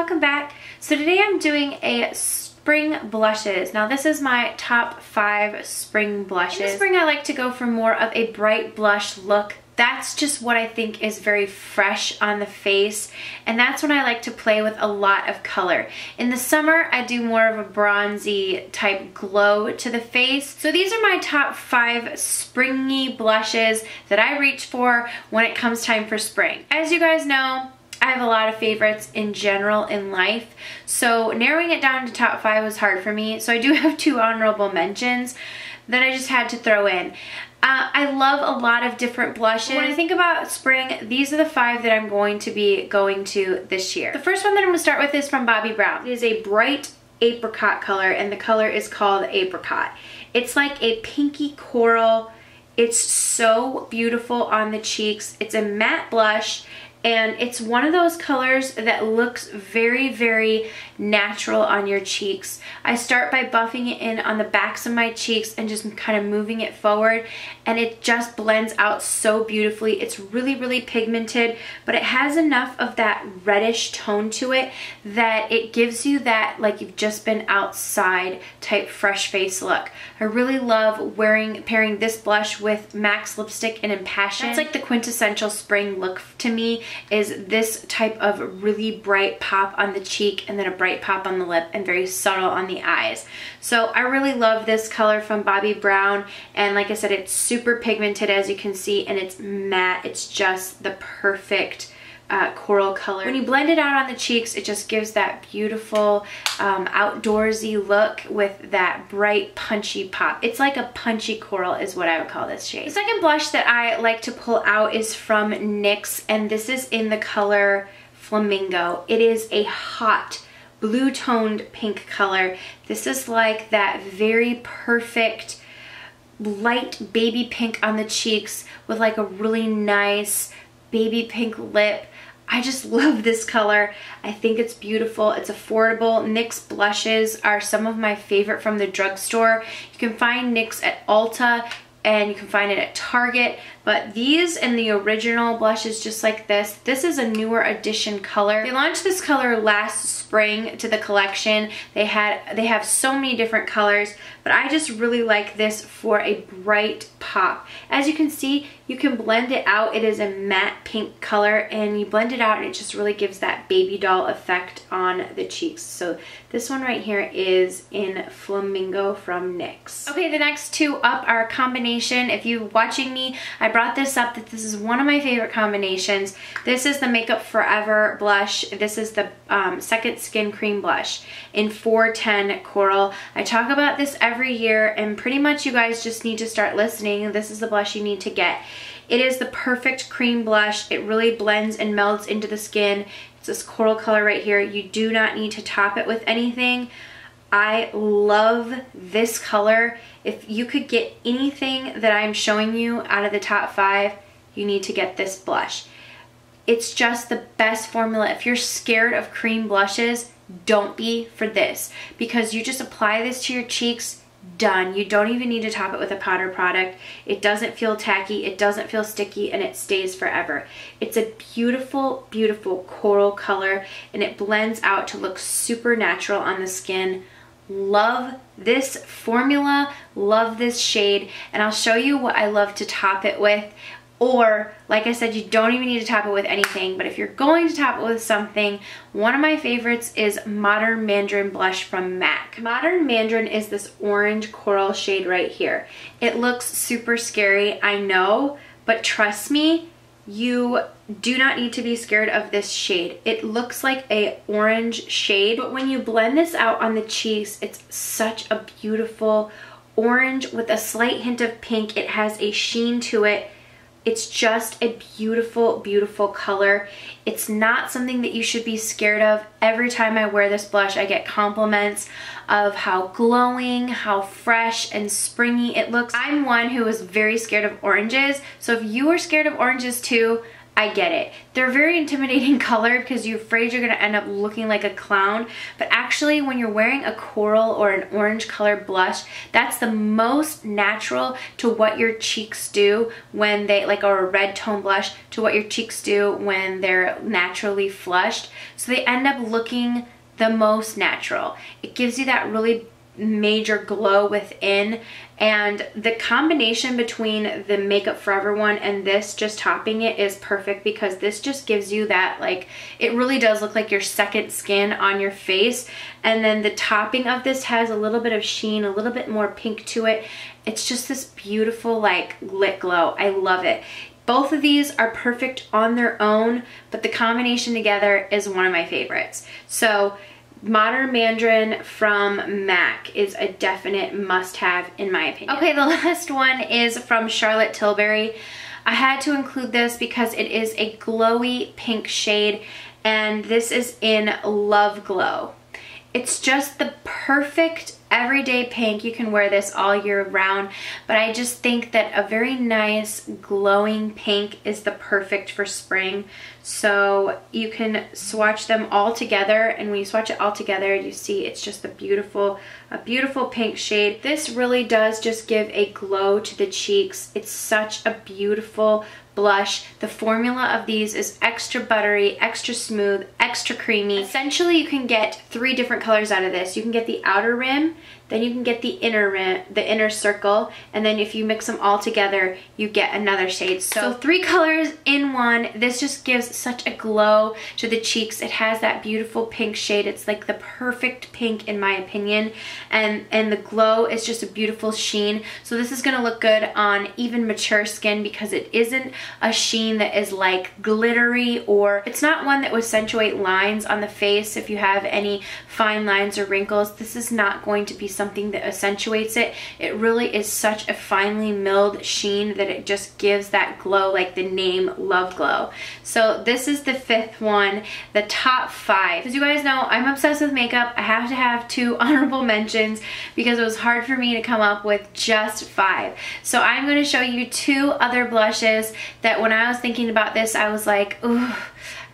welcome back. So today I'm doing a spring blushes. Now this is my top 5 spring blushes. In the spring I like to go for more of a bright blush look. That's just what I think is very fresh on the face, and that's when I like to play with a lot of color. In the summer, I do more of a bronzy type glow to the face. So these are my top 5 springy blushes that I reach for when it comes time for spring. As you guys know, I have a lot of favorites in general in life, so narrowing it down to top 5 was hard for me. So I do have 2 honorable mentions that I just had to throw in. I love a lot of different blushes. When I think about spring, these are the 5 that I'm going to be going to this year. The first one that I'm going to start with is from Bobbi Brown. It is a bright apricot color, and the color is called Apricot. It's like a pinky coral. It's so beautiful on the cheeks. It's a matte blush, and it's one of those colors that looks very, very natural on your cheeks. I start by buffing it in on the backs of my cheeks and just kind of moving it forward, and it just blends out so beautifully. It's really, really pigmented, but it has enough of that reddish tone to it that it gives you that like you've just been outside type fresh face look. I really love pairing this blush with MAC's lipstick in Impassion. That's like the quintessential spring look to me, is this type of really bright pop on the cheek and then a bright pop on the lip and very subtle on the eyes. So I really love this color from Bobbi Brown, and like I said, it's super pigmented as you can see, and it's matte. It's just the perfect coral color. When you blend it out on the cheeks, it just gives that beautiful outdoorsy look with that bright punchy pop. It's like a punchy coral is what I would call this shade. The second blush that I like to pull out is from NYX, and this is in the color Flamingo. It is a hot blue toned pink color. This is like that very perfect light baby pink on the cheeks with like a really nice baby pink lip. I just love this color. I think it's beautiful. It's affordable. NYX blushes are some of my favorite from the drugstore. You can find NYX at Ulta, and you can find it at Target, but these and the original blushes just like this is a newer edition color. They launched this color last spring to the collection. They have so many different colors, but I just really like this for a bright pop. As you can see, you can blend it out. It is a matte pink color, and you blend it out and it just really gives that baby doll effect on the cheeks. So this one right here is in Flamingo from NYX. Okay, the next 2 up are a combination. If you're watching me, I brought this up that this is one of my favorite combinations. This is the Makeup Forever blush. This is the Second Skin Cream blush in 410 Coral. I talk about this every year, and pretty much you guys just need to start listening. This is the blush you need to get. It is the perfect cream blush. It really blends and melts into the skin. It's this coral color right here. You do not need to top it with anything. I love this color. If you could get anything that I'm showing you out of the top 5, you need to get this blush. It's just the best formula. If you're scared of cream blushes, don't be for this, because you just apply this to your cheeks, done. You don't even need to top it with a powder product. It doesn't feel tacky, it doesn't feel sticky, and it stays forever. It's a beautiful, beautiful coral color, and it blends out to look super natural on the skin. Love this formula, love this shade, and I'll show you what I love to top it with. Or, like I said, you don't even need to top it with anything, but if you're going to top it with something, one of my favorites is Modern Mandarin blush from MAC. Modern Mandarin is this orange coral shade right here. It looks super scary, I know, but trust me, you do not need to be scared of this shade. It looks like a orange shade, but when you blend this out on the cheeks, it's such a beautiful orange with a slight hint of pink. It has a sheen to it. It's just a beautiful, beautiful color. It's not something that you should be scared of. Every time I wear this blush, I get compliments of how glowing, how fresh and springy it looks. I'm one who is very scared of oranges, so if you are scared of oranges too, I get it. They're very intimidating colored because you're afraid you're going to end up looking like a clown. But actually, when you're wearing a coral or an orange colored blush, that's the most natural to what your cheeks do when they, like, or a red tone blush, to what your cheeks do when they're naturally flushed. So they end up looking the most natural. It gives you that really major glow within, and the combination between the Makeup Forever one and this just topping it is perfect because this just gives you that, like, it really does look like your second skin on your face. And then the topping of this has a little bit of sheen, a little bit more pink to it. It's just this beautiful, like, lit glow. I love it. Both of these are perfect on their own, but the combination together is one of my favorites. So Modern Mandarin from MAC is a definite must-have in my opinion. Okay, the last one is from Charlotte Tilbury. I had to include this because it is a glowy pink shade, and this is in Love Glow. It's just the perfect everyday pink. You can wear this all year round, but I just think that a very nice glowing pink is the perfect for spring. So you can swatch them all together, and when you swatch it all together, you see it's just a beautiful pink shade. This really does just give a glow to the cheeks. It's such a beautiful blush. The formula of these is extra buttery, extra smooth, extra creamy. Essentially, you can get 3 different colors out of this. You can get the outer rim, then you can get the inner rim, the inner circle, and then if you mix them all together, you get another shade. So 3 colors in one. This just gives such a glow to the cheeks. It has that beautiful pink shade. It's like the perfect pink in my opinion, and the glow is just a beautiful sheen. So this is gonna look good on even mature skin because it isn't a sheen that is like glittery, or it's not one that would accentuate lines on the face. If you have any fine lines or wrinkles, this is not going to be something that accentuates it. It really is such a finely milled sheen that it just gives that glow, like the name Love Glow. So this is the 5th one, the top 5. As you guys know, I'm obsessed with makeup. I have to have 2 honorable mentions because it was hard for me to come up with just 5. So I'm going to show you 2 other blushes that when I was thinking about this, I was like, ooh,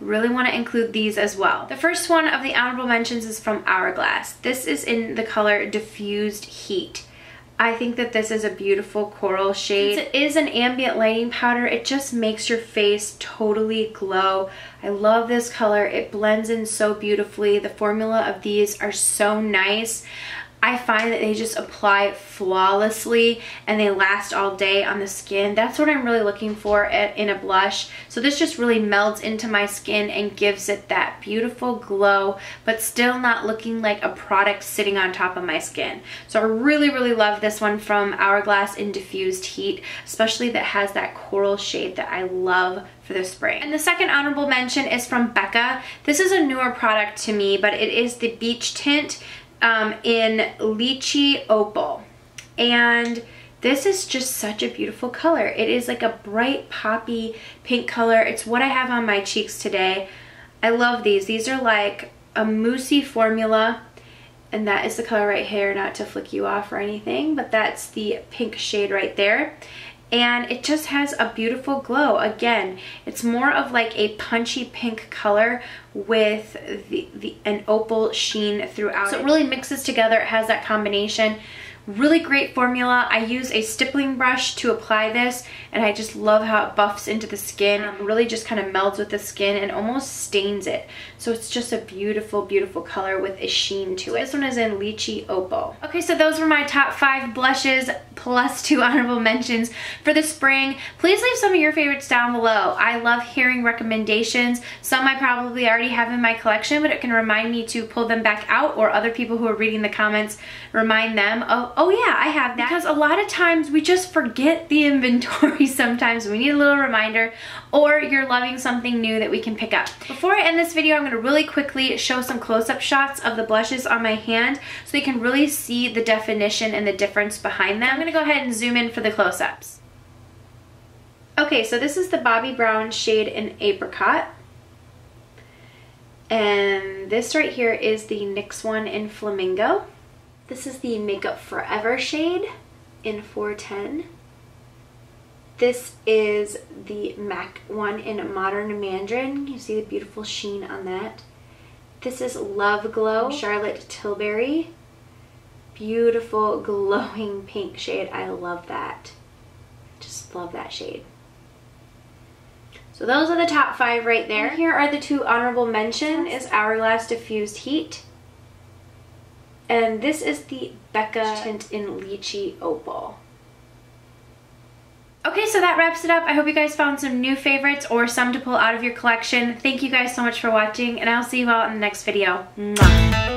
really want to include these as well. The first one of the honorable mentions is from Hourglass. This is in the color Diffused Heat. I think that this is a beautiful coral shade. Since it is an ambient lighting powder, it just makes your face totally glow. I love this color. It blends in so beautifully. The formula of these are so nice. I find that they just apply flawlessly and they last all day on the skin. That's what I'm really looking for in a blush. So this just really melds into my skin and gives it that beautiful glow, but still not looking like a product sitting on top of my skin. So I really, really love this one from Hourglass in Diffused Heat, especially that has that coral shade that I love for the spring. And the second honorable mention is from Becca. This is a newer product to me, but it is the Beach Tint in Lychee Opal, and this is just such a beautiful color. It is like a bright poppy pink color. It's what I have on my cheeks today. I love these. These are like a moussey formula, and that is the color right here, not to flick you off or anything, but that's the pink shade right there. And it just has a beautiful glow. Again, it's more of like a punchy pink color with an opal sheen throughout. So it really mixes together. It has that combination. Really great formula. I use a stippling brush to apply this, and I just love how it buffs into the skin. It really just kind of melds with the skin and almost stains it. So it's just a beautiful, beautiful color with a sheen to it. This one is in Lychee Opal. Okay, so those were my top 5 blushes plus 2 honorable mentions for the spring. Please leave some of your favorites down below. I love hearing recommendations. Some I probably already have in my collection, but it can remind me to pull them back out, or other people who are reading the comments remind them of, oh yeah, I have that. Because a lot of times we just forget the inventory sometimes. We need a little reminder, or you're loving something new that we can pick up. Before I end this video, I'm going to really quickly show some close-up shots of the blushes on my hand so you can really see the definition and the difference behind them. I'm going to go ahead and zoom in for the close-ups. Okay, so this is the Bobbi Brown shade in Apricot. And this right here is the NYX one in Flamingo. This is the Makeup Forever shade in 410. This is the MAC one in Modern Mandarin. You see the beautiful sheen on that. This is Love Glow, Charlotte Tilbury. Beautiful glowing pink shade. I love that. Just love that shade. So those are the top 5 right there. And here are the 2 honorable mention is Hourglass Diffused Heat. And this is the Becca tint in Lychee Opal. Okay, so that wraps it up. I hope you guys found some new favorites or some to pull out of your collection. Thank you guys so much for watching, and I'll see you all in the next video. Mwah.